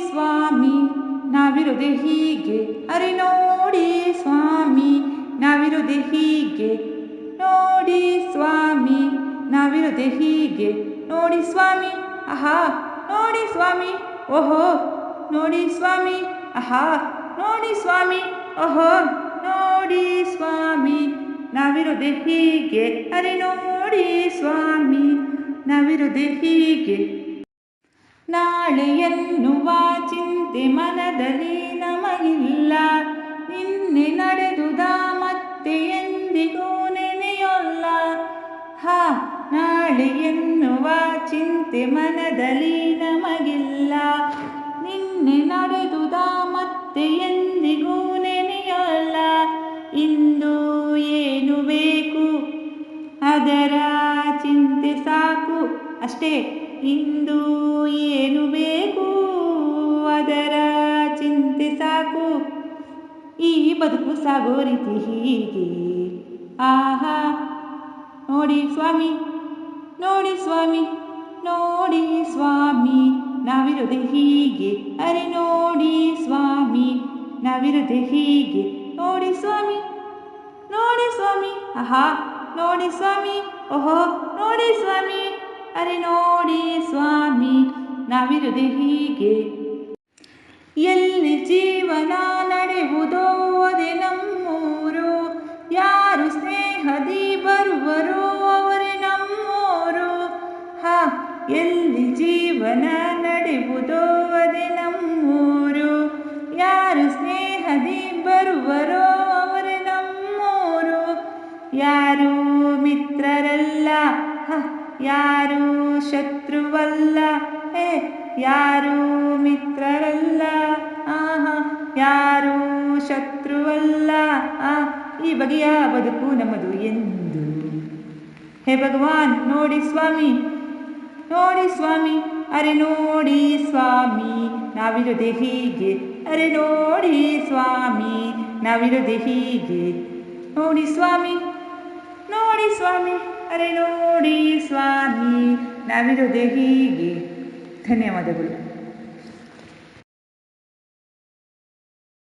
ಸ್ವಾಮಿ ನಾವಿರುವುದೇ ಹೀಗೆ, ಅರೆ ನೋಡಿ ಸ್ವಾಮಿ ನಾವಿರುವುದೇ ಹೀಗೆ, ನೋಡಿ ಸ್ವಾಮಿ ನಾವಿರುವುದೇ ಹೀಗೆ, ನೋಡಿ ಸ್ವಾಮಿ ಆಹಾ ನೋಡಿ ಸ್ವಾಮಿ ಓಹೋ, ನೋಡಿ ಸ್ವಾಮಿ ಆಹಾ ನೋಡಿ ಸ್ವಾಮಿ ಓಹೋ, ನೋಡಿ ಸ್ವಾಮಿ ನಾವಿರುವುದೇ ಹೀಗೆ, ಅರೆ ನೋಡಿ ಸ್ವಾಮಿ ನಾವಿರುವುದೇ ಹೀಗೆ. ನಾಳೆ ಎನ್ನುವ ಚಿಂತೆ ಮನದಲ್ಲಿ ನಮಗಿಲ್ಲ, ನಿನ್ನೆ ನಡೆದುದ ಮತ್ತೆ ಎಂದಿಗೂ ನೆನೆಯೋಲ್ಲ. ನಾಳೆ ಎನ್ನುವ ಚಿಂತೆ ಮನದಲ್ಲಿ ನಮಗಿಲ್ಲ, ನಿನ್ನೆ ನಡೆದುದ ಮತ್ತೆ ಎಂದಿಗೂ ನೆನೆಯೋಲ್ಲ. ಇಂದು ಏನು ಬೇಕು ಅದರ ಚಿಂತೆ ಸಾಕು ಅಷ್ಟೇ, ಇಂದು ಏನು ಬೇಕು ಅದರ ಚಿಂತೆ ಸಾಕು, ಈ ಬದುಕು ಸಾಗೋ ರೀತಿ ಹೀಗೆ. ಆಹಾ ನೋಡಿ ಸ್ವಾಮಿ ನೋಡಿ ಸ್ವಾಮಿ ನೋಡಿ ಸ್ವಾಮಿ ನಾವಿರುವುದೇ ಹೀಗೆ, ಅರೆ ನೋಡಿ ಸ್ವಾಮಿ ನಾವಿರುವುದೇ ಹೀಗೆ, ನೋಡಿ ಸ್ವಾಮಿ ಆಹಾ ನೋಡಿ ಸ್ವಾಮಿ ಓಹೋ, ನೋಡಿ ಸ್ವಾಮಿ ಅರೆ ನೋಡಿ ಸ್ವಾಮಿ ನಾವಿರುವುದೇ ಹೀಗೆ. ಎಲ್ಲಿ ಜೀವನ ನಡೆಯುವುದೋ ಅದೇ ನಮ್ಮೂರು, ಯಾರು ಸ್ನೇಹದಿ ಬರುವರೋ ಅವರೇ ನಮ್ಮೋರು. ಎಲ್ಲಿ ಜೀವನ ನಡೆಯುವುದೋ ಅದೇ ನಮ್ಮೂರು, ಯಾರು ಸ್ನೇಹದಿ ಬರುವರೋ ಅವರೇ ನಮ್ಮೋರು. ಯಾರು ಮಿತ್ರರಲ್ಲ ಯಾರು ಶತ್ರುವಲ್ಲ, ಯಾರು ಮಿತ್ರರಲ್ಲ ಯಾರು ಶತ್ರುವಲ್ಲ, ಈ ಬಗೆಯ ಬದುಕು ನಮ್ಮದು ಎಂದು. ಹೇ ಭಗವಾನ್ ನೋಡಿ ಸ್ವಾಮಿ ಅರೆ ನೋಡಿ ಸ್ವಾಮಿ ನಾವಿರುವುದೇ ಹೀಗೆ, ಅರೆ ನೋಡಿ ಸ್ವಾಮಿ ನಾವಿರುವುದೇ ಹೀಗೆ, ನೋಡಿ ಸ್ವಾಮಿ ಅರೆ ನೋಡಿ ಸ್ವಾಮಿ ನಾವಿರುವುದೇ ಹೀಗೆ. ಧನ್ಯವಾದಗಳು.